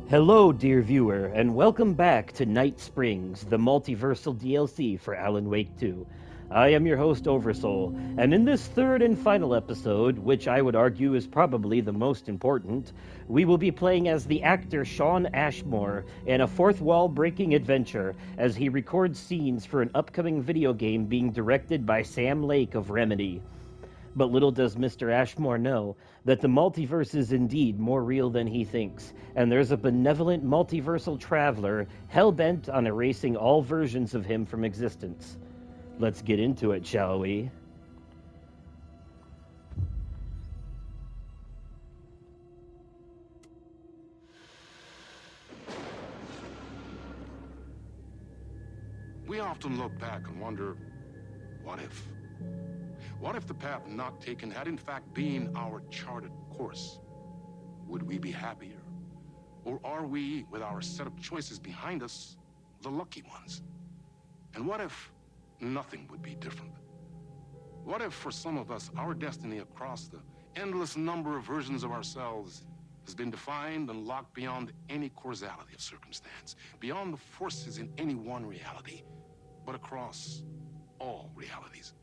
Hello, dear viewer, and welcome back to Night Springs, the multiversal DLC for Alan Wake 2. I am your host, Oversoul, and in this third and final episode, which I would argue is probably the most important, we will be playing as the actor Sean Ashmore in a fourth wall breaking adventure as he records scenes for an upcoming video game being directed by Sam Lake of Remedy. But little does Mr. Ashmore know that the multiverse is indeed more real than he thinks, and there's a benevolent multiversal traveler hell-bent on erasing all versions of him from existence. Let's get into it, shall we? We often look back and wonder, what if? What if the path not taken had in fact been our charted course? Would we be happier? Or are we, with our set of choices behind us, the lucky ones? And what if nothing would be different? What if, for some of us, our destiny across the endless number of versions of ourselves has been defined and locked beyond any causality of circumstance, beyond the forces in any one reality, but across all realities?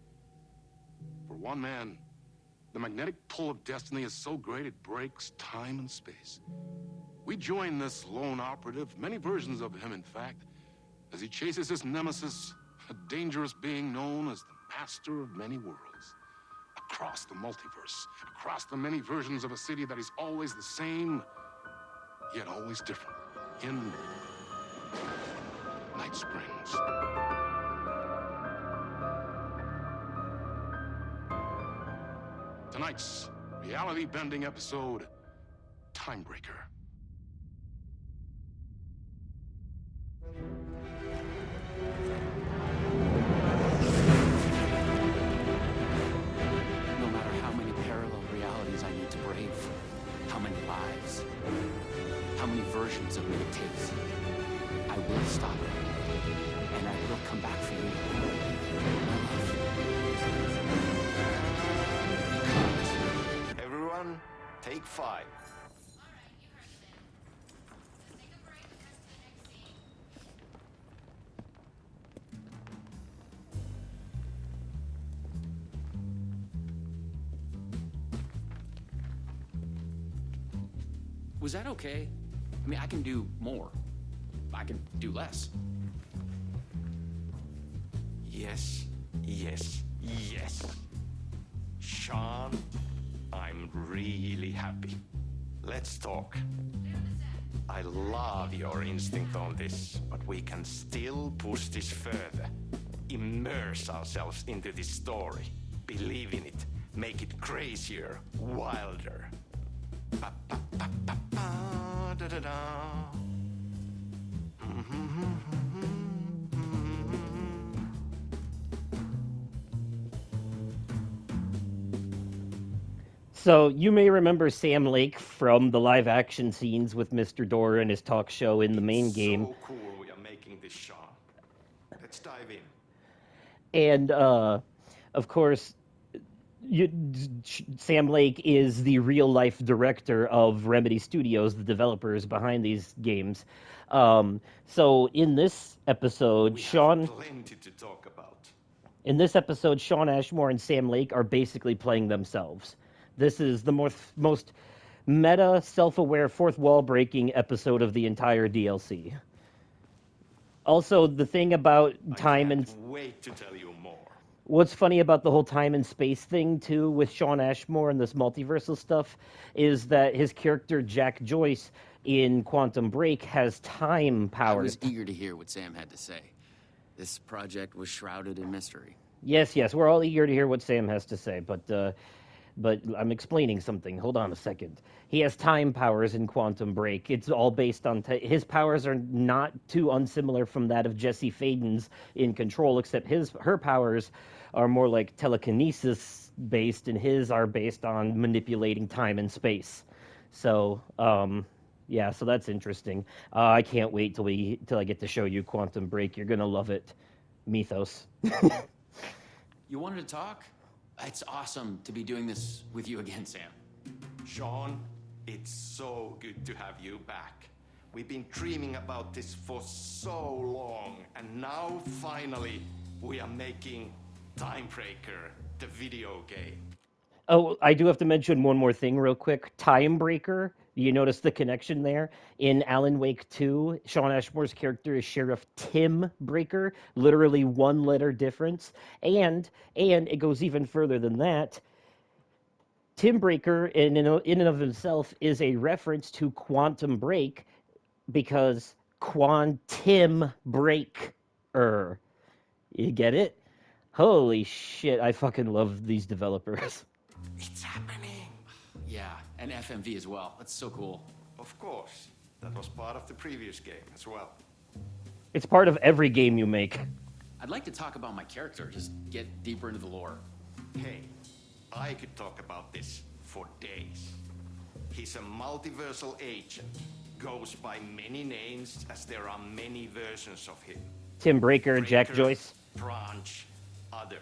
For one man, the magnetic pull of destiny is so great it breaks time and space. We join this lone operative, many versions of him in fact, as he chases his nemesis, a dangerous being known as the master of many worlds. Across the multiverse, across the many versions of a city that is always the same, yet always different. In Night Springs. Tonight's reality-bending episode, Timebreaker. No matter how many parallel realities I need to brave, how many lives, how many versions of me it takes, I will stop it, and I will come back for you, my love. Cut. Everyone, take 5. Was that okay? I mean, I can do more. I can do less. Yes, yes, yes. Sean, I'm really happy. Let's talk. I love your instinct on this, but we can still push this further. Immerse ourselves into this story. Believe in it. Make it crazier, wilder. Da-da-da. So, you may remember Sam Lake from the live action scenes with Mr. Dora and his talk show in the main game. So cool we are making this, Sean. Let's dive in. And, of course, Sam Lake is the real life director of Remedy Studios, the developers behind these games. So in this episode, We have plenty to talk about. Sean Ashmore and Sam Lake are basically playing themselves. This is the most meta, self-aware, fourth wall breaking episode of the entire DLC. Also, the thing about time I and can't wait to tell you more. what's funny about the whole time and space thing too with Sean Ashmore and this multiversal stuff is that his character Jack Joyce in Quantum Break has time I powers. was eager to hear what Sam had to say. This project was shrouded in mystery. Yes, we're all eager to hear what Sam has to say, but I'm explaining something. Hold on a second. He has time powers in Quantum Break. It's all based on his powers are not too unsimilar from that of Jesse Faden's in Control, except her powers are more like telekinesis based, and his are based on manipulating time and space. So, yeah, so that's interesting. I can't wait till I get to show you Quantum Break. You're gonna love it. Mythos. You wanted to talk? It's awesome to be doing this with you again, Sam. Sean, it's so good to have you back. We've been dreaming about this for so long, and now finally we are making Timebreaker, the video game. Oh, I do have to mention one more thing real quick. Time Breaker. You notice the connection there? In Alan Wake 2, Sean Ashmore's character is Sheriff Tim Breaker, literally one letter difference. And it goes even further than that. Tim Breaker, in and of himself, is a reference to Quantum Break because Quantum Breaker. You get it? Holy shit, I fucking love these developers. It's happening! Yeah, and FMV as well. That's so cool. Of course, that was part of the previous game as well. It's part of every game you make. I'd like to talk about my character, just get deeper into the lore. Hey, I could talk about this for days. He's a multiversal agent, goes by many names as there are many versions of him. Tim Breaker, Jack Breaker, Joyce. Branch, others.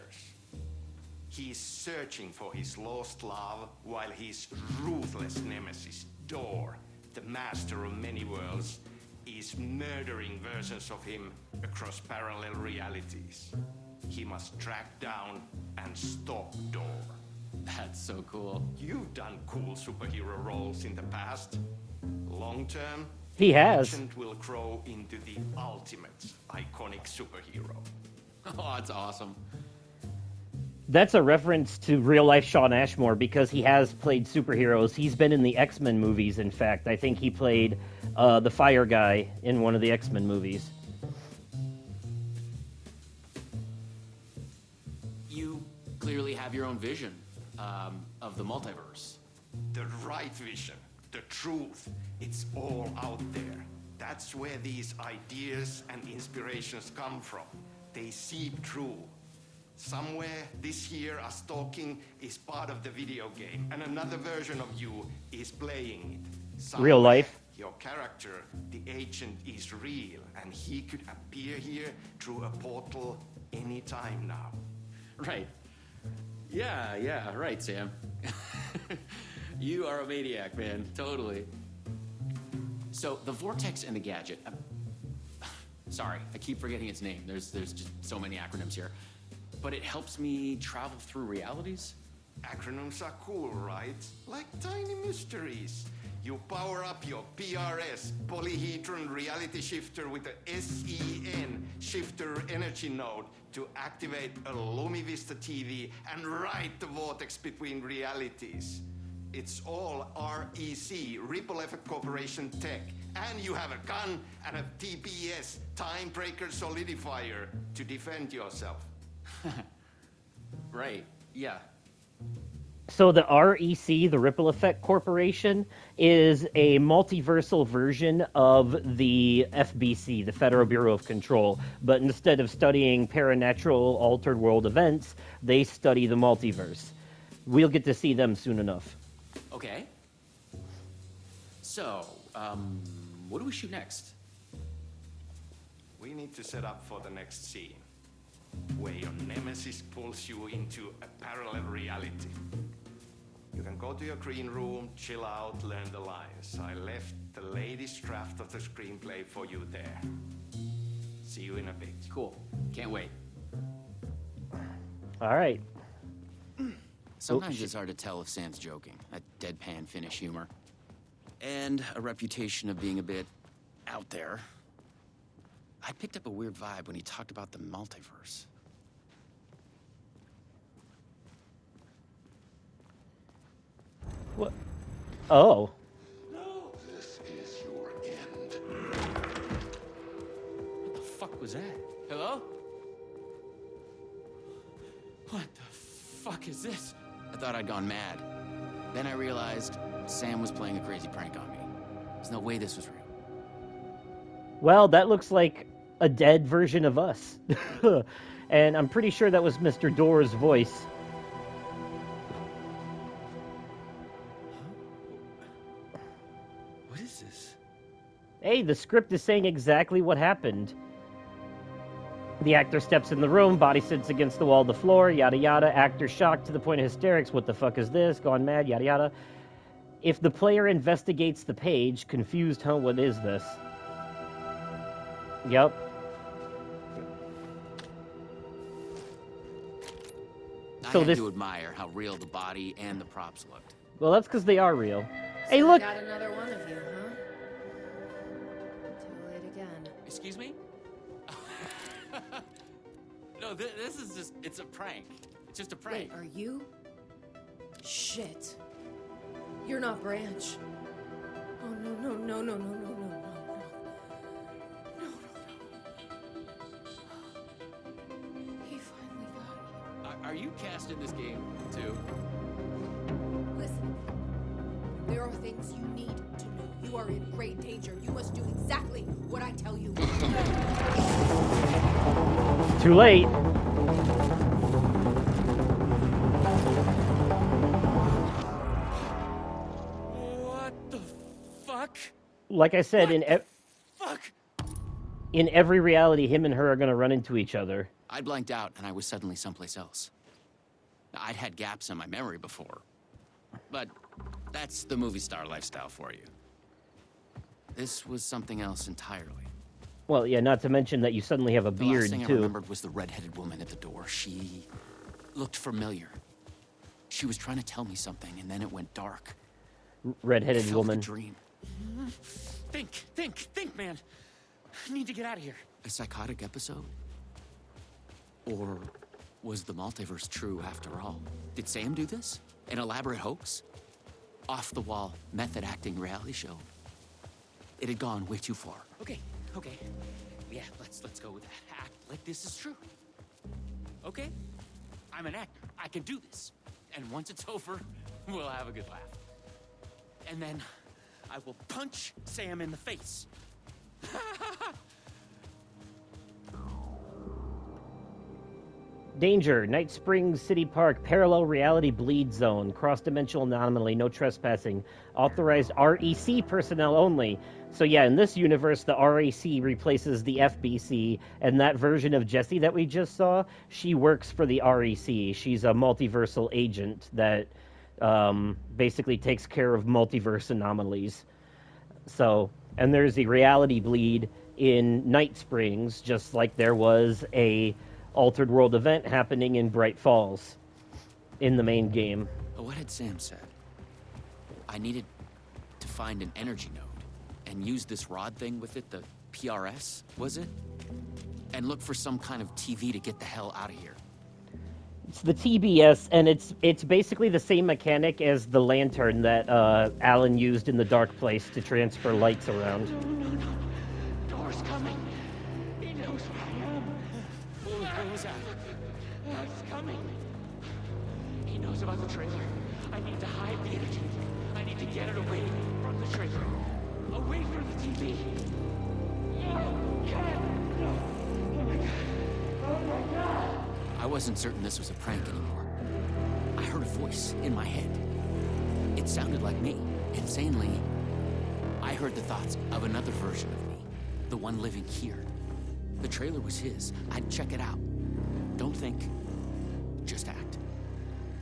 He's searching for his lost love while his ruthless nemesis, Door, the master of many worlds, is murdering versions of him across parallel realities. He must track down and stop Door. That's so cool. You've done cool superhero roles in the past. Long term, He has. Agent will grow into the ultimate iconic superhero. Oh, that's awesome. That's a reference to real life Sean Ashmore because he has played superheroes. He's been in the X-Men movies, in fact. I think he played the fire guy in one of the X-Men movies. You clearly have your own vision of the multiverse. The right vision, the truth, it's all out there. That's where these ideas and inspirations come from. They seep through. Somewhere this year, us talking is part of the video game, and another version of you is playing it. Somewhere, Real life. your character, the agent, is real, and he could appear here through a portal anytime now. Right. Yeah, right, Sam. You are a maniac, man. Totally. So, the Vortex and the Gadget. Sorry, I keep forgetting its name. There's just so many acronyms here. But it helps me travel through realities? Acronyms are cool, right? Like tiny mysteries. You power up your PRS, polyhedron reality shifter with a SEN shifter energy node to activate a LumiVista TV and ride the vortex between realities. It's all REC, Ripple Effect Corporation tech. And you have a gun and a TPS, Timebreaker Solidifier, to defend yourself. Right, yeah. So the REC, the Ripple Effect Corporation, is a multiversal version of the FBC, the Federal Bureau of Control. But instead of studying paranatural altered world events, they study the multiverse. We'll get to see them soon enough. Okay. So, what do we shoot next? We need to set up for the next scene, where your nemesis pulls you into a parallel reality. You can go to your green room, chill out, learn the lines. I left the latest draft of the screenplay for you there. See you in a bit. Cool. Can't wait. All right. Sometimes it's hard to tell if Sam's joking. That deadpan Finnish humor. And a reputation of being a bit out there. I picked up a weird vibe when he talked about the multiverse. What? Oh. This is your end. What the fuck was that? Hello? What the fuck is this? I thought I'd gone mad. Then I realized Sam was playing a crazy prank on me. There's no way this was real. Well, that looks like a dead version of us. And I'm pretty sure that was Mr. Door's voice. What is this? Hey, the script is saying exactly what happened. The actor steps in the room, body sits against the wall of the floor, yada yada. Actor shocked to the point of hysterics. What the fuck is this? Gone mad, yada yada. If the player investigates the page, confused, huh, what is this? Yep. I So had this, to admire how real the body and the props looked. well, that's because they are real. So Hey, I look! got another one of you, huh? Too late again. Excuse me? No, this is just, it's a prank. It's just a prank. Wait, are you? Shit. You're not Branch. Oh, no, no, no, no, no, no, no, no, no. No, no, no. He finally got Are you cast in this game, too? you. Listen. There are things you need to know. You are in great danger. You must do exactly what I tell you. Too late. What the fuck? Like I said, What the fuck? in every reality, him and her are gonna run into each other. I blanked out and I was suddenly someplace else. I'd had gaps in my memory before, but that's the movie star lifestyle for you. This was something else entirely. Well, yeah, not to mention that you suddenly have a The last beard, thing I too. remembered was the red-headed woman at the door. She looked familiar. She was trying to tell me something, and then it went dark. It Red-headed felt woman. like a dream. Think, man. I need to get out of here. A psychotic episode? Or was the multiverse true after all? Did Sam do this? An elaborate hoax? Off-the-wall, method-acting reality show? It had gone way too far. Okay. Yeah, let's go with that. Act like this is true. Okay? I'm an actor. I can do this. And once it's over, we'll have a good laugh. And then I will punch Sam in the face. Danger, Night Springs City Park, parallel reality bleed zone, cross-dimensional anomaly, no trespassing, authorized REC personnel only. So yeah, in this universe, the REC replaces the FBC, and that version of Jessie that we just saw, she works for the REC. She's a multiversal agent that basically takes care of multiverse anomalies. So, and there's a reality bleed in Night Springs, just like there was a altered world event happening in Bright Falls in the main game. What had Sam said? I needed to find an energy node and use this rod thing with it, the PRS, was it? And look for some kind of TV to get the hell out of here. It's the TBS, and it's basically the same mechanic as the lantern that Alan used in the dark place to transfer lights around. No. Door's coming. He knows where I am. What was that? It's coming. He knows about the trailer. I need to hide the energy. I need to get it away from the trailer. Away from the TV. No, Ken! No. Oh my god. Oh my god. I wasn't certain this was a prank anymore. I heard a voice in my head. It sounded like me. Insanely, I heard the thoughts of another version of me. The one living here. The trailer was his. I'd check it out. Don't think. Just act.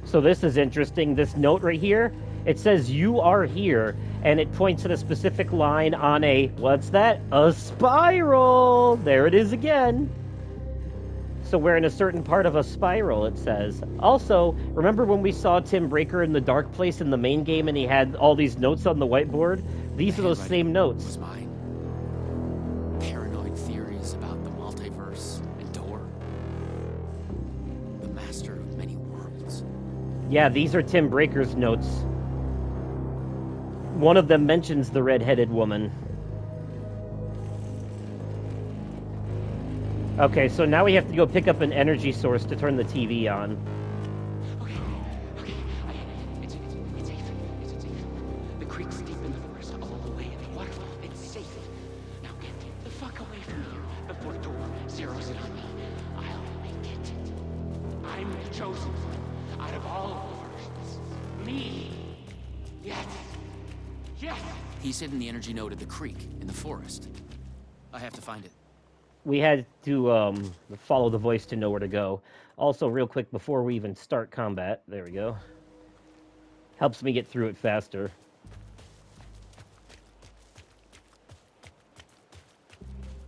So this is interesting. This note right here, it says "You are here," and it points at a specific line on a, what's that? A spiral! There it is again. So we're in a certain part of a spiral, it says. Also, remember when we saw Tim Breaker in the dark place in the main game and he had all these notes on the whiteboard? These are those same notes. Was mine. Paranoid theories about the multiverse and Door. The master of many worlds. Yeah, these are Tim Breaker's notes. One of them mentions the red-headed woman. Okay, so now we have to go pick up an energy source to turn the TV on. Okay. I get it. It's safe. It's safe. The creek's deep in the forest, all the way in the waterfall. It's safe. Now get the fuck away from here before Door zeroes in on me. I'll make it. I'm the chosen one out of all the versions. Me. Yes. He's hidden the energy node at the creek in the forest. I have to find it. We had to follow the voice to know where to go. Also, real quick, before we even start combat, there we go. Helps me get through it faster.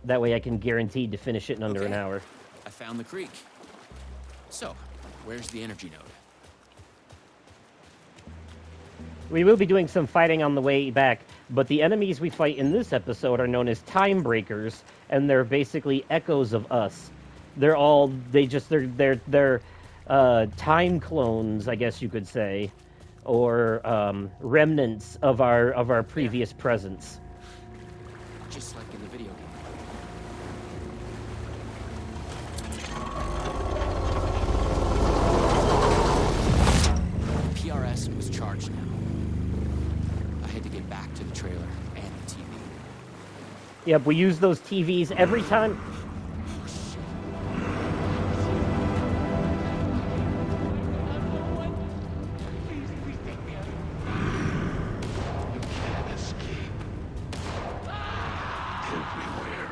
That way I can guarantee to finish it in under an Okay. hour. I found the creek. So, where's the energy node? We will be doing some fighting on the way back, but the enemies we fight in this episode are known as time breakers, and they're basically echoes of us. They're time clones, I guess you could say, or remnants of our previous presence. Just like in the video game. PRS was charged now. I had to get back to the trailer and the TV. Yep, we use those TVs every time. Oh, shit. You can't escape. Everywhere.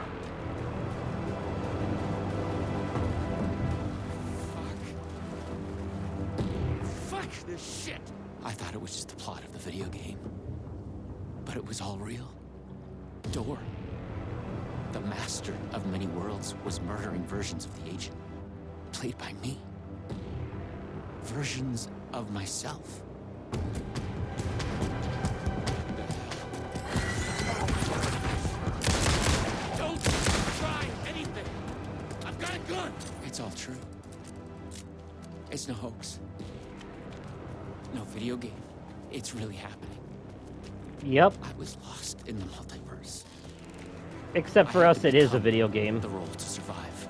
Fuck this shit! I thought it was just the plot of the video game. But it was all real. Door, the master of many worlds, was murdering versions of the agent. Played by me. Versions of myself. Don't try anything! I've got a gun! It's all true. It's no hoax. No video game. It's really happening. Yep, I was lost in the multiverse. except for I had us, to it is a become video game. The role to survive.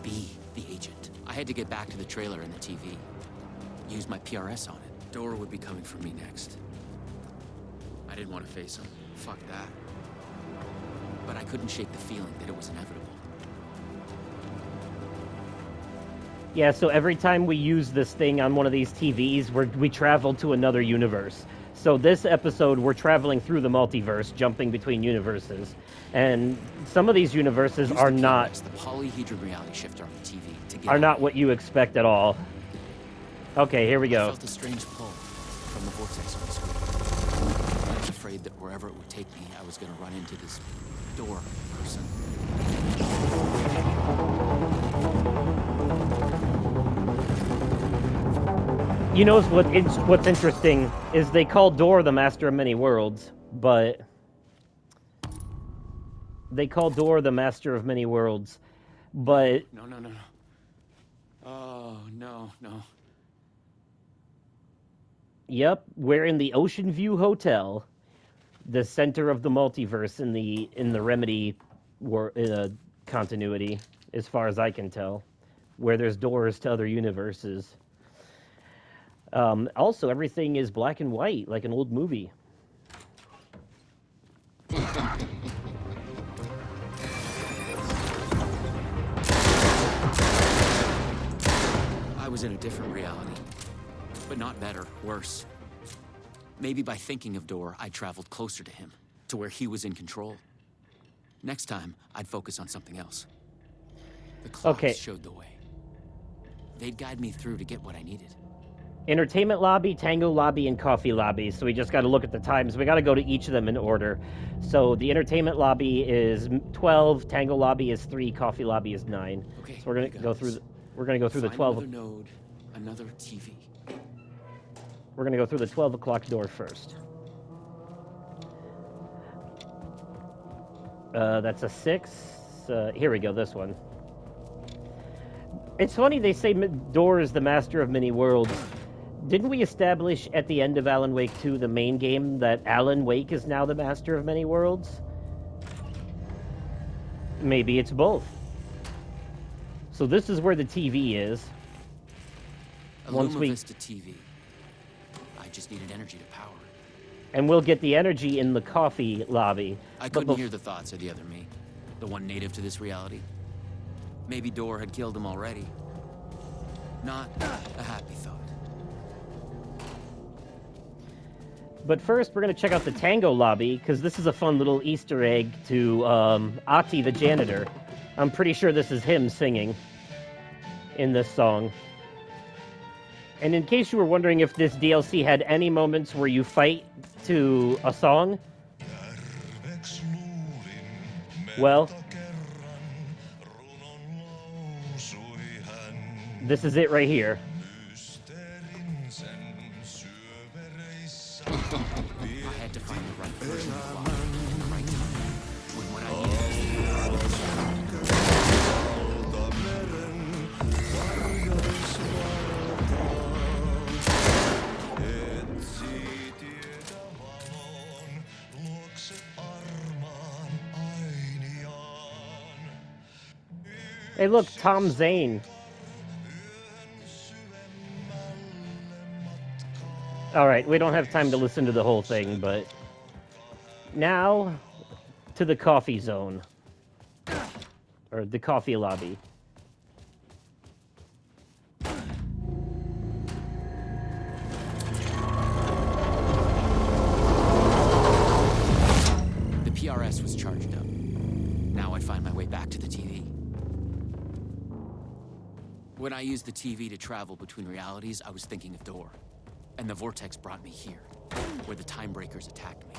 Be the agent. I had to get back to the trailer and the TV. Use my PRS on it. Door would be coming for me next. I didn't want to face him. Fuck that. But I couldn't shake the feeling that it was inevitable. Yeah, so every time we use this thing on one of these TVs, we travel to another universe. So this episode, we're traveling through the multiverse, jumping between universes. And some of these universes Use are the not PRS, the polyhedron reality shifter on the TV to get are out. not what you expect at all. Okay, here we I go. felt a strange pull from the vortex on the screen. I was afraid that wherever it would take me, I was going to run into this door person. You know what's interesting is they call Door the Master of Many Worlds, but they call Door the Master of Many Worlds, but No. Oh, no. yep, we're in the Ocean View Hotel, the center of the multiverse in the Remedy continuity, as far as I can tell, where there's doors to other universes. Also, everything is black and white, like an old movie. I was in a different reality. But not better, worse. Maybe by thinking of Door, I traveled closer to him, to where he was in control. Next time, I'd focus on something else. The clocks Okay. showed the way. They'd guide me through to get what I needed. Entertainment lobby, tango lobby, and coffee lobby. So we just got to look at the times. We got to go to each of them in order. So the entertainment lobby is 12, tango lobby is 3, coffee lobby is 9. Okay, So we're gonna you got go this. through. We're gonna go through the Find 12. another node, another TV. We're gonna go through the 12 o'clock door first. That's a 6. Here we go. This one. It's funny they say Door is the master of many worlds. Didn't we establish at the end of Alan Wake 2, the main game, that Alan Wake is now the master of many worlds? Maybe it's both. So this is where the TV is. A Once Luma we- Vista TV. I just needed energy to power it. And we'll get the energy in the coffee lobby. I But couldn't hear the thoughts of the other me, the one native to this reality. Maybe Door had killed him already. Not a happy thought. But first, we're going to check out the tango lobby, because this is a fun little Easter egg to Ati the janitor. I'm pretty sure this is him singing in this song. And in case you were wondering if this DLC had any moments where you fight to a song, Well, this is it right here. I had to find the right version of love at the right time. When I needed it. Hey, look, Tom Zane. All right, we don't have time to listen to the whole thing, but now to the coffee zone or the coffee lobby. The PRS was charged up. Now I'd find my way back to the TV. When I used the TV to travel between realities, I was thinking of Door. And the vortex brought me here, where the time breakers attacked me.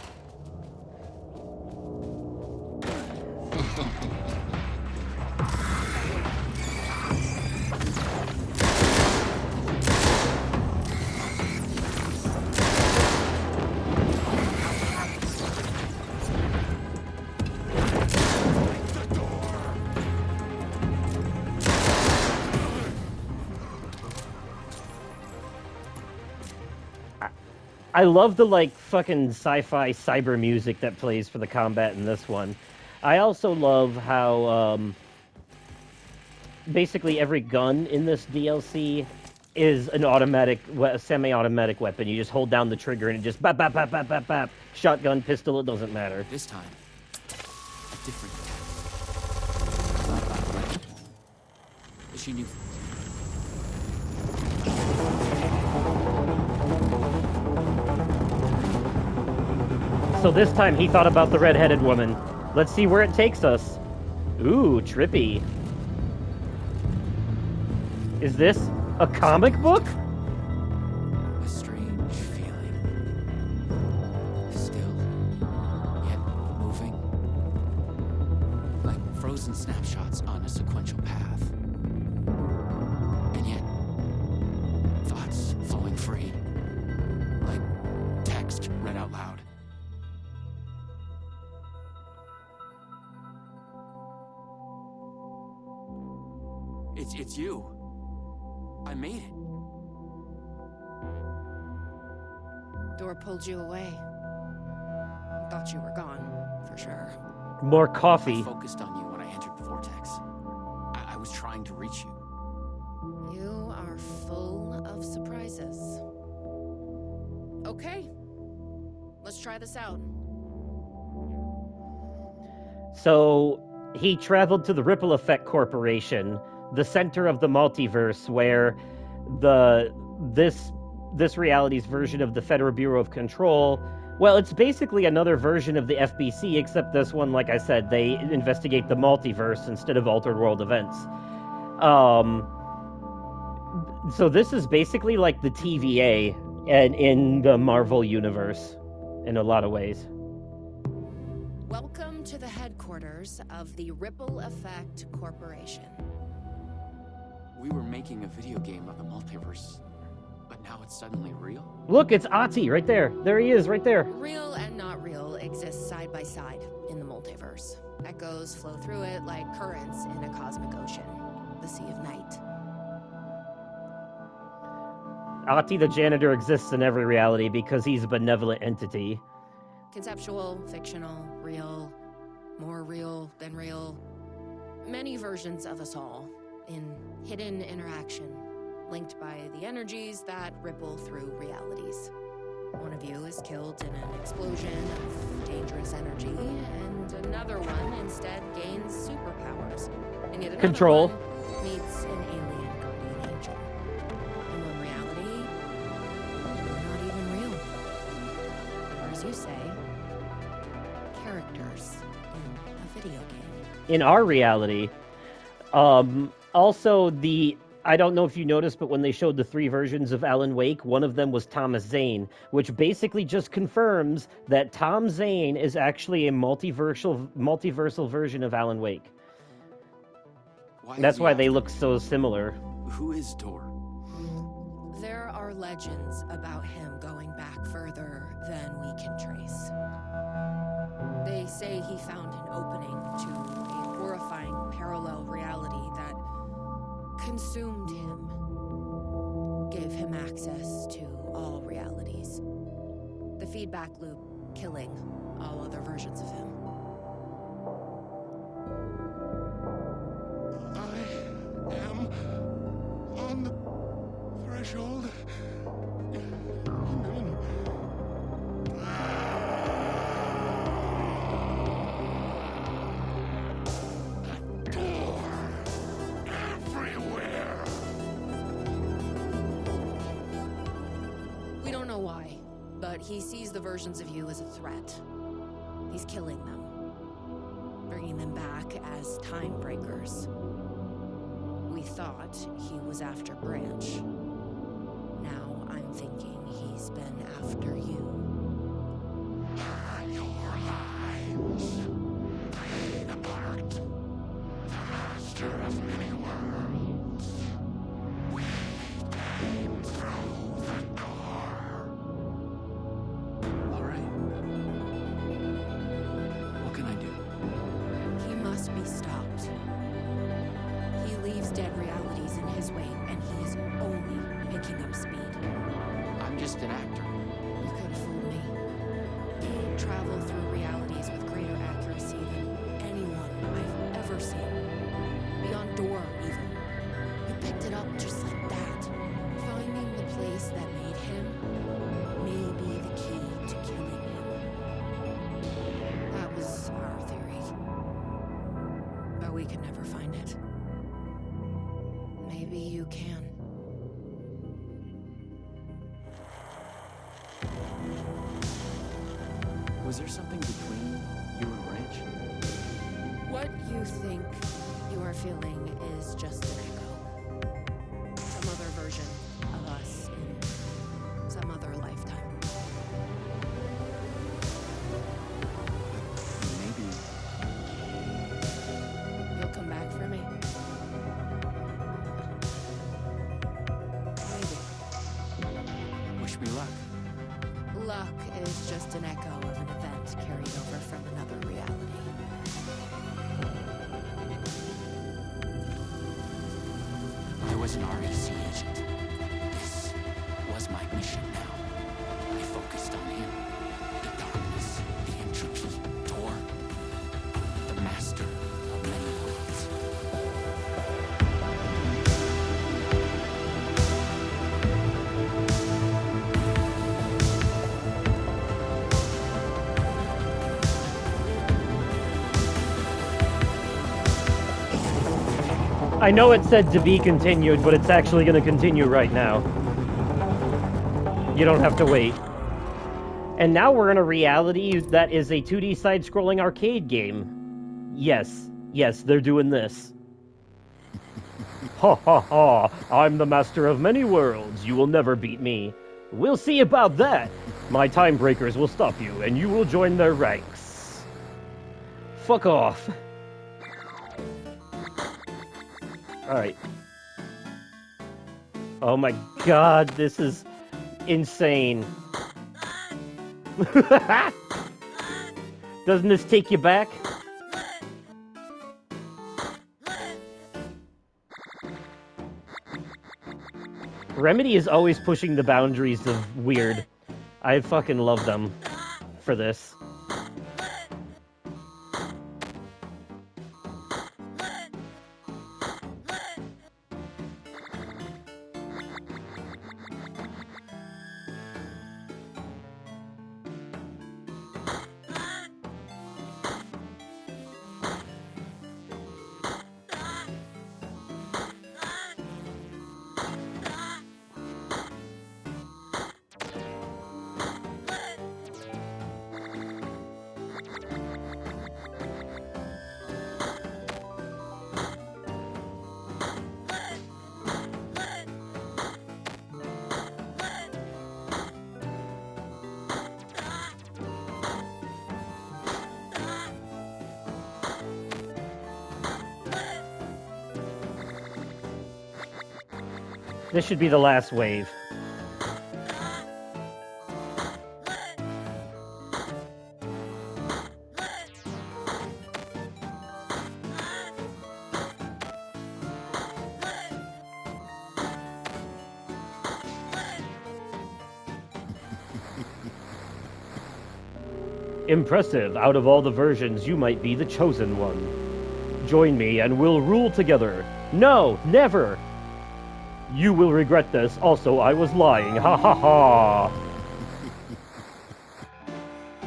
I love the like fucking sci-fi cyber music that plays for the combat in this one. I also love how basically every gun in this DLC is an automatic, semi-automatic weapon. You just hold down the trigger and it just bap bap bap bap bap bap. Shotgun, pistol, it doesn't matter. This time, a different attack. She knew. So this time he thought about the red-headed woman. Let's see where it takes us. Ooh, trippy. Is this a comic book? A strange feeling. Still, yet moving. Like frozen snapshots on a sequential path. And yet, thoughts flowing free. Like text read out loud. It's you. I made it. Door pulled you away. Thought you were gone, for sure. More I coffee. focused on you when I entered the vortex. I was trying to reach you. You are full of surprises. Okay. Let's try this out. So he traveled to the Ripple Effect Corporation, the center of the multiverse, where this reality's version of the Federal Bureau of Control. Well, it's basically another version of the FBC, except this one, like I said, they investigate the multiverse instead of altered world events. So this is basically like the TVA and in the Marvel universe in a lot of ways. Welcome to the headquarters of the Ripple Effect Corporation. We were making a video game of the multiverse, but now it's suddenly real? Look, it's Ati right there. There he is, right there. Real and not real exist side by side in the multiverse. Echoes flow through it like currents in a cosmic ocean, the Sea of Night. Ati the janitor exists in every reality because he's a benevolent entity. Conceptual, fictional, real, more real than real. Many versions of us all, in hidden interaction, linked by the energies that ripple through realities. One of you is killed in an explosion of dangerous energy, and another one instead gains superpowers. And yet another Control. one meets an alien guardian angel. In one reality, you're not even real. Or as you say, characters in a video game. In our reality, also the I don't know if you noticed, but when they showed the three versions of Alan Wake, one of them was Thomas Zane, which basically just confirms that Tom Zane is actually a multiversal version of Alan Wake. Why That's is he why they after look me? so similar. Who is Tor? There are legends about him going back further than we can trace. They say he found an opening to a horrifying parallel reality that consumed him, gave him access to all realities. The feedback loop killing all other versions of him. I am on the threshold. A door everywhere. We don't know why, but he sees the versions of you as a threat. He's killing them, bringing them back as time breakers. We thought he was after Branch. Now I'm thinking he's been after you. Your lives played a part. The master of many worlds. We came through the door. All right. What can I do? He must be stopped. He leaves dead realities in his wake, and he is only picking up speed. I'm just an actor. You could have fooled me. You travel through realities with greater accuracy than anyone I've ever seen. Beyond door, even. You picked it up just like that. Finding the place that made him may be the key to killing him. That was our theory. But we could never find it. Maybe you can. Was there something between you and Branch? What you think you are feeling is just an echo. Some other version of us in some other lifetime. Maybe. You'll come back for me? Maybe. Wish me luck. Luck is just an echo of an event carried over from another reality. I was an REC agent. This was my mission now. I focused on him. The darkness, the entropy, Tor. The master of many worlds. I know it said to be continued, but it's actually going to continue right now. You don't have to wait. And now we're in a reality that is a 2D side-scrolling arcade game. Yes, they're doing this. Ha ha ha, I'm the master of many worlds. You will never beat me. We'll see about that. My time breakers will stop you, and you will join their ranks. Fuck off. Alright. Oh my god, this is insane. Doesn't this take you back? Remedy is always pushing the boundaries of weird. I fucking love them for this. This should be the last wave. Impressive. Out of all the versions, you might be the chosen one. Join me and we'll rule together. No, never. You will regret this. Also, I was lying. Ha ha ha.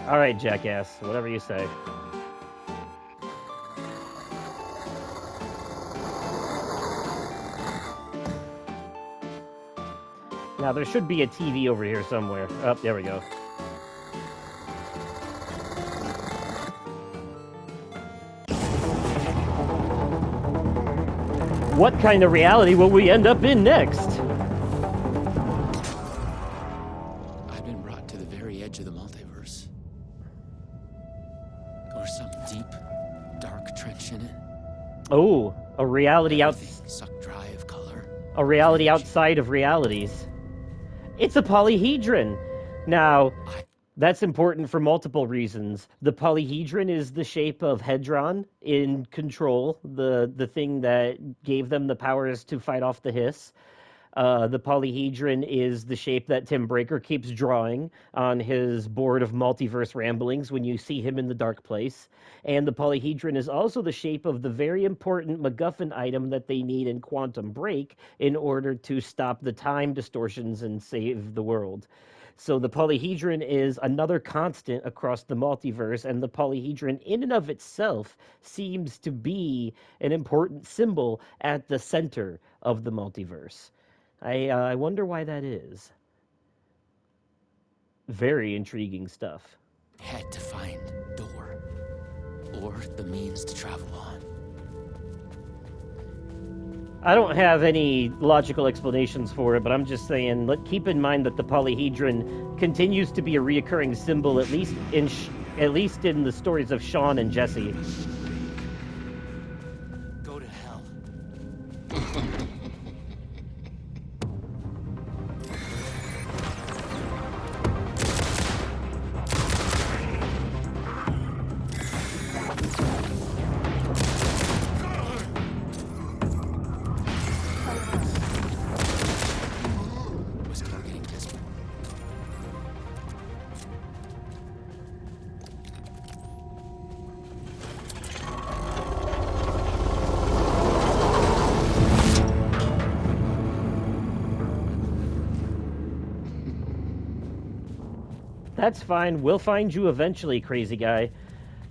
All right, jackass. Whatever you say. Now, there should be a TV over here somewhere. Oh, there we go. What kind of reality will we end up in next? I've been brought to the very edge of the multiverse. Or some deep, dark trench in it. Oh, a reality Everything sucked dry of color. a reality energy. outside of realities. It's a polyhedron. Now, that's important for multiple reasons. The polyhedron is the shape of Hedron in Control, the thing that gave them the powers to fight off the Hiss. The polyhedron is the shape that Tim Breaker keeps drawing on his board of multiverse ramblings when you see him in the dark place. And the polyhedron is also the shape of the very important MacGuffin item that they need in Quantum Break in order to stop the time distortions and save the world. So the polyhedron is another constant across the multiverse, and the polyhedron in and of itself seems to be an important symbol at the center of the multiverse. I wonder why that is. Very intriguing stuff. Had to find door. Or the means to travel on. I don't have any logical explanations for it, but I'm just saying, keep in mind that the polyhedron continues to be a reoccurring symbol, at least in the stories of Sean and Jesse. Go to hell. Whiskey, we're getting desperate. That's fine. We'll find you eventually, crazy guy.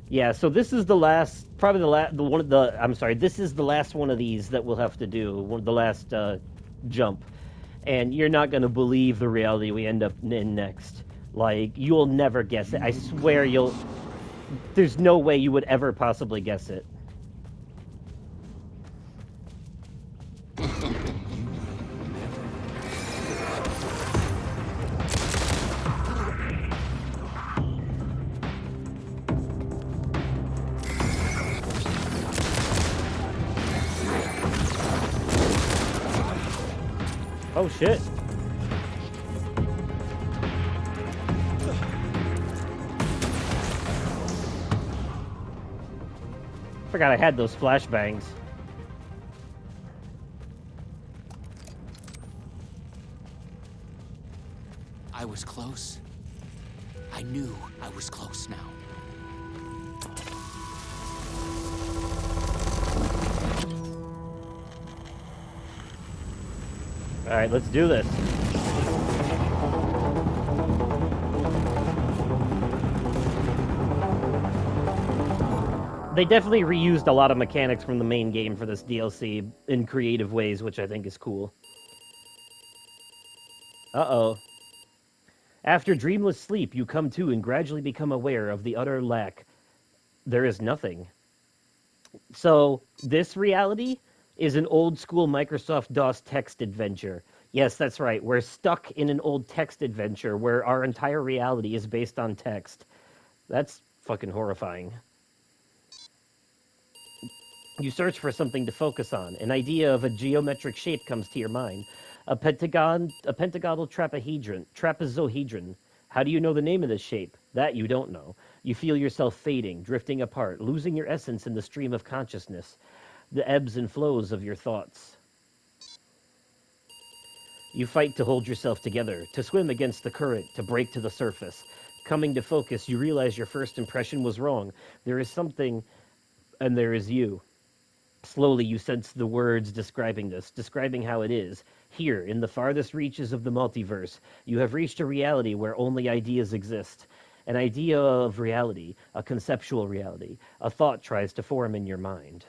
Yeah, so this is the last, probably the one of the. I'm sorry, this is the last one of these that we'll have to do. The last jump, and you're not gonna believe the reality we end up in next. Like you'll never guess it. I swear you'll. There's no way you would ever possibly guess it. Oh shit. Forgot I had those flashbangs. I was close. I knew I was close now. All right, let's do this. They definitely reused a lot of mechanics from the main game for this DLC in creative ways, which I think is cool. Uh-oh. After dreamless sleep, you come to and gradually become aware of the utter lack. There is nothing. So, this reality is an old school Microsoft DOS text adventure. Yes, that's right. We're stuck in an old text adventure where our entire reality is based on text. That's fucking horrifying. You search for something to focus on. An idea of a geometric shape comes to your mind. A pentagonal trapezohedron. How do you know the name of this shape? That you don't know. You feel yourself fading, drifting apart, losing your essence in the stream of consciousness, the ebbs and flows of your thoughts. You fight to hold yourself together, to swim against the current, to break to the surface. Coming to focus, you realize your first impression was wrong. There is something, and there is you. Slowly, you sense the words describing this, describing how it is. Here, in the farthest reaches of the multiverse, you have reached a reality where only ideas exist. An idea of reality, a conceptual reality. A thought tries to form in your mind.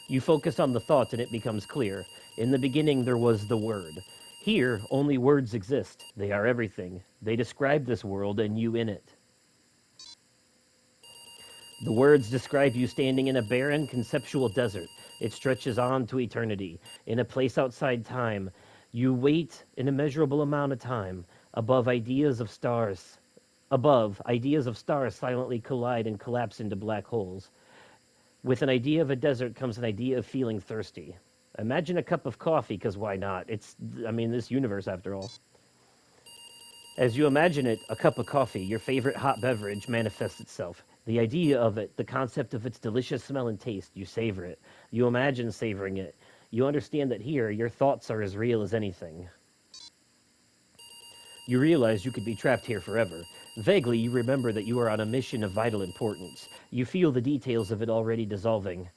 You focus on the thought and it becomes clear. In the beginning, there was the Word. Here, only words exist. They are everything. They describe this world and you in it. The words describe you standing in a barren conceptual desert. It stretches on to eternity. In a place outside time, you wait an immeasurable amount of time. Above, ideas of stars. Above, ideas of stars silently collide and collapse into black holes. With an idea of a desert comes an idea of feeling thirsty. Imagine a cup of coffee, because why not? This universe, after all. As you imagine it, a cup of coffee, your favorite hot beverage, manifests itself. The idea of it, the concept of its delicious smell and taste, you savor it. You imagine savoring it. You understand that here, your thoughts are as real as anything. You realize you could be trapped here forever. Vaguely, you remember that you are on a mission of vital importance. You feel the details of it already dissolving.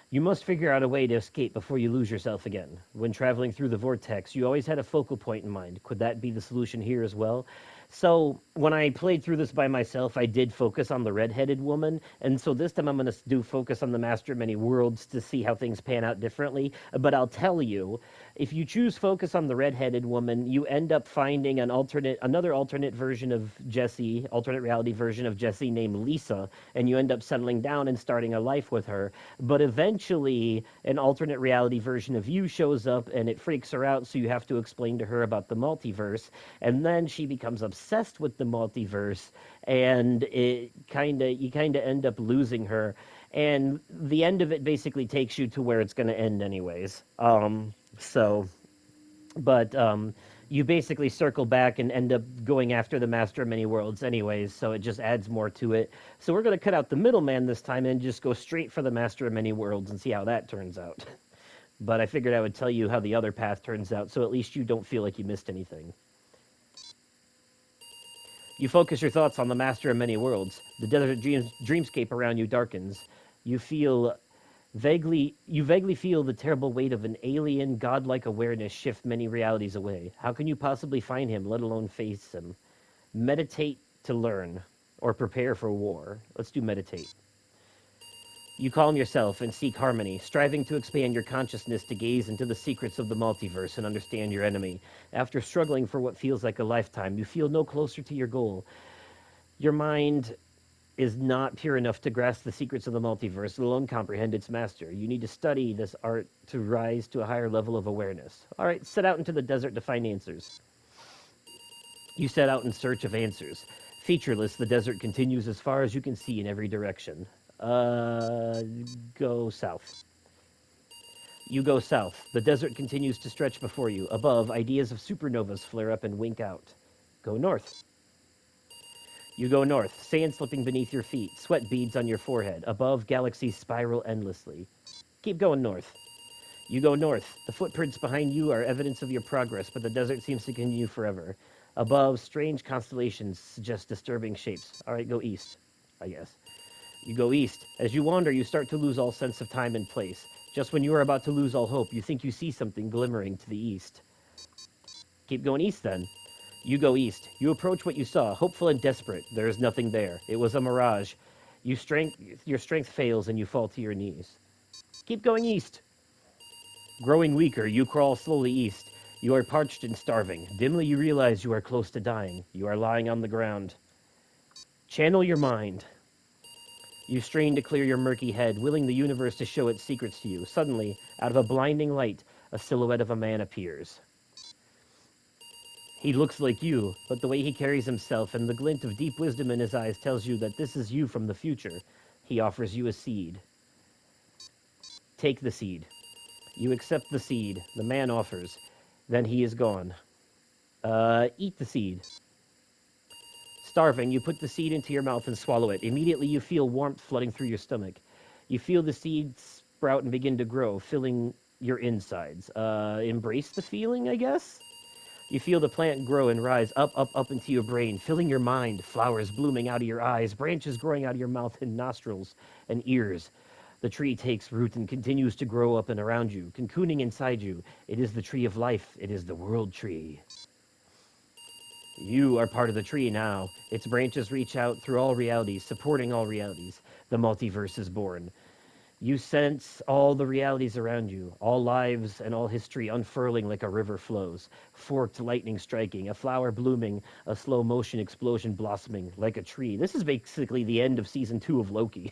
You must figure out a way to escape before you lose yourself again. When traveling through the vortex, you always had a focal point in mind. Could that be the solution here as well? So, when I played through this by myself, I did focus on the redheaded woman, and so this time I'm going to do focus on the Master of Many Worlds to see how things pan out differently. But I'll tell you, if you choose focus on the redheaded woman, you end up finding another alternate version of Jessie, alternate reality version of Jessie named Lisa, and you end up settling down and starting a life with her. But eventually, an alternate reality version of you shows up, and it freaks her out, so you have to explain to her about the multiverse, and then she becomes obsessed with the multiverse, and you kind of end up losing her, and the end of it basically takes you to where it's going to end anyways. So, but you basically circle back and end up going after the Master of Many Worlds anyways, so it just adds more to it. So we're going to cut out the middleman this time and just go straight for the Master of Many Worlds and see how that turns out. But I figured I would tell you how the other path turns out, so at least you don't feel like you missed anything. You focus your thoughts on the Master of Many Worlds. The desert dreamscape around you darkens. You vaguely feel the terrible weight of an alien, godlike awareness shift many realities away. How can you possibly find him, let alone face him? Meditate to learn, or prepare for war. Let's do meditate. You calm yourself and seek harmony, striving to expand your consciousness to gaze into the secrets of the multiverse and understand your enemy. After struggling for what feels like a lifetime, you feel no closer to your goal. Your mind is not pure enough to grasp the secrets of the multiverse, let alone comprehend its master. You need to study this art to rise to a higher level of awareness. All right, set out into the desert to find answers. You set out in search of answers. Featureless, the desert continues as far as you can see in every direction. Go south. You go south. The desert continues to stretch before you. Above, ideas of supernovas flare up and wink out. Go north. You go north, sand slipping beneath your feet, sweat beads on your forehead. Above, galaxies spiral endlessly. Keep going north. You go north. The footprints behind you are evidence of your progress, but the desert seems to continue forever. Above, strange constellations suggest disturbing shapes. All right, go east, I guess. You go east. As you wander, you start to lose all sense of time and place. Just when you are about to lose all hope, you think you see something glimmering to the east. Keep going east, then. You go east. You approach what you saw, hopeful and desperate. There is nothing there. It was a mirage. Your strength fails and you fall to your knees. Keep going east. Growing weaker, you crawl slowly east. You are parched and starving. Dimly you realize you are close to dying. You are lying on the ground. Channel your mind. You strain to clear your murky head, willing the universe to show its secrets to you. Suddenly, out of a blinding light, a silhouette of a man appears. He looks like you, but the way he carries himself and the glint of deep wisdom in his eyes tells you that this is you from the future. He offers you a seed. Take the seed. You accept the seed the man offers. Then he is gone. Eat the seed. Starving, you put the seed into your mouth and swallow it. Immediately, you feel warmth flooding through your stomach. You feel the seed sprout and begin to grow, filling your insides. Embrace the feeling, I guess? You feel the plant grow and rise up into your brain, filling your mind, flowers blooming out of your eyes, branches growing out of your mouth and nostrils and ears. The tree takes root and continues to grow up and around you, cocooning inside you. It is the tree of life. It is the world tree. You are part of the tree now. Its branches reach out through all realities, supporting all realities. The multiverse is born. You sense all the realities around you, all lives and all history unfurling like a river flows, forked lightning striking, a flower blooming, a slow motion explosion blossoming like a tree. This is basically the end of season 2 of Loki.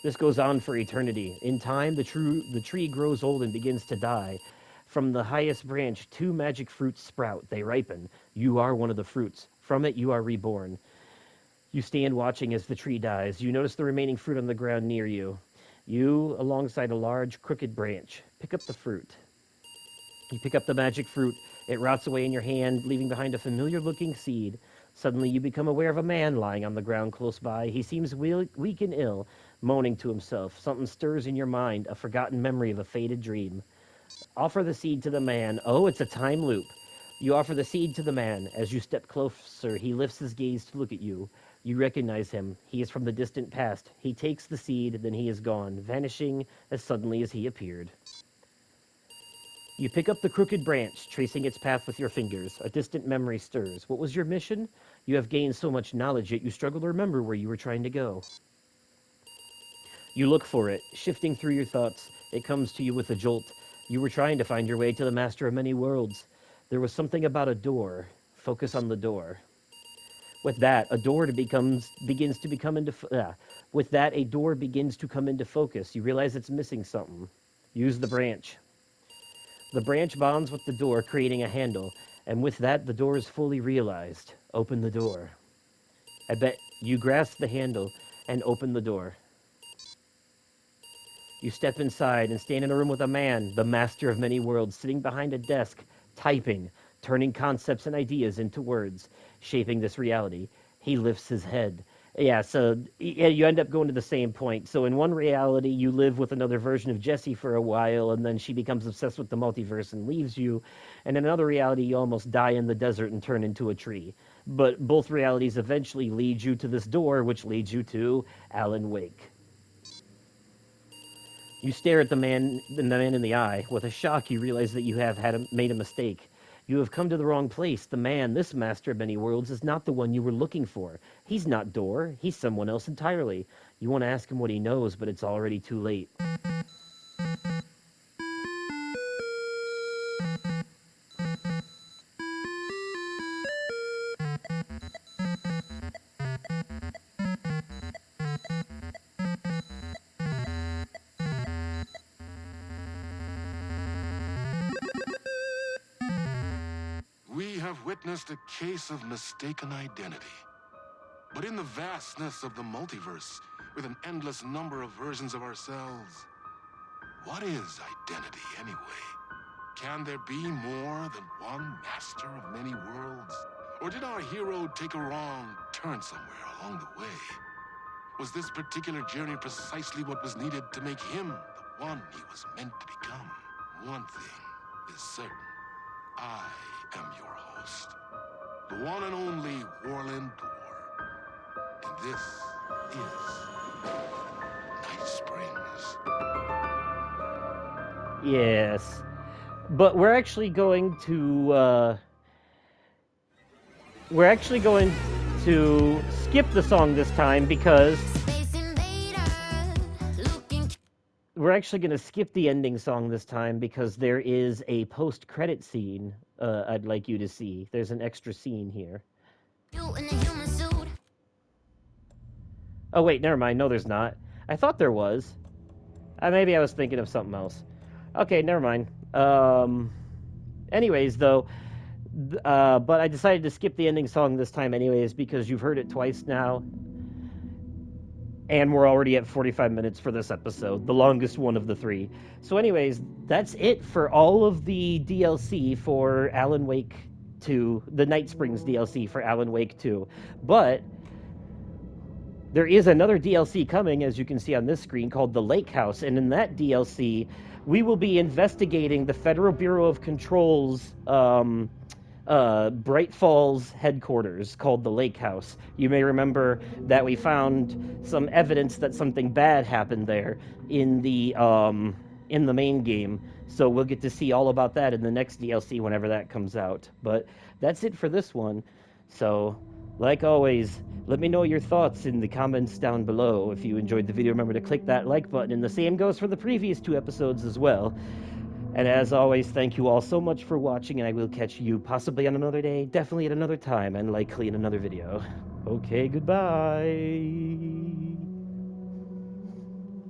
This goes on for eternity. In time, the tree grows old and begins to die. From the highest branch, 2 magic fruits sprout. They ripen. You are one of the fruits. From it, you are reborn. You stand watching as the tree dies. You notice the remaining fruit on the ground near you. You, alongside a large, crooked branch, pick up the fruit. You pick up the magic fruit. It rots away in your hand, leaving behind a familiar looking seed. Suddenly, you become aware of a man lying on the ground close by. He seems weak and ill, moaning to himself. Something stirs in your mind, a forgotten memory of a faded dream. Offer the seed to the man. Oh, it's a time loop. You offer the seed to the man. As you step closer, he lifts his gaze to look at you. You recognize him. He is from the distant past. He takes the seed, then he is gone, vanishing as suddenly as he appeared. You pick up the crooked branch, tracing its path with your fingers. A distant memory stirs. What was your mission? You have gained so much knowledge, yet you struggle to remember where you were trying to go. You look for it, shifting through your thoughts. It comes to you with a jolt. You were trying to find your way to the master of many worlds. There was something about a door. Focus on the door. With that, a door to becomes begins to become into. With that, a door begins to come into focus. You realize it's missing something. Use the branch. The branch bonds with the door, creating a handle, and with that, the door is fully realized. Open the door. I bet you grasp the handle and open the door. You step inside and stand in a room with a man, the master of many worlds, sitting behind a desk, typing, turning concepts and ideas into words, shaping this reality. He lifts his head. Yeah, so yeah, you end up going to the same point. So in one reality, you live with another version of Jessie for a while, and then she becomes obsessed with the multiverse and leaves you. And in another reality, you almost die in the desert and turn into a tree. But both realities eventually lead you to this door, which leads you to Alan Wake. You stare at the man in the eye. With a shock, you realize that you have made a mistake. You have come to the wrong place. The man, this master of many worlds, is not the one you were looking for. He's not Door. He's someone else entirely. You want to ask him what he knows, but it's already too late. We have witnessed a case of mistaken identity. But in the vastness of the multiverse, with an endless number of versions of ourselves, what is identity anyway? Can there be more than one master of many worlds? Or did our hero take a wrong turn somewhere along the way? Was this particular journey precisely what was needed to make him the one he was meant to become? One thing is certain. I am your host, the one and only Warland Door. And this is Night Springs. Yes. But we're actually going to skip the song this time because we're actually going to skip the ending song this time because there is a post-credit scene I'd like you to see. There's an extra scene here. Oh wait, never mind. No, there's not. I thought there was. Maybe I was thinking of something else. Okay, never mind. Anyways, though, but I decided to skip the ending song this time anyways because you've heard it twice now. And we're already at 45 minutes for this episode, the longest one of the three. So, anyways, that's it for all of the DLC for Alan Wake 2, the Night Springs DLC for Alan Wake 2. But there is another DLC coming, as you can see on this screen, called The Lake House. And in that DLC, we will be investigating the Federal Bureau of Control's Bright Falls headquarters called the Lake House. You may remember that we found some evidence that something bad happened there in the main game. So we'll get to see all about that in the next DLC whenever that comes out. But that's it for this one. So, like always, let me know your thoughts in the comments down below. If you enjoyed the video, remember to click that like button, and the same goes for the previous two episodes as well. And as always, thank you all so much for watching, and I will catch you possibly on another day, definitely at another time, and likely in another video. Okay, goodbye.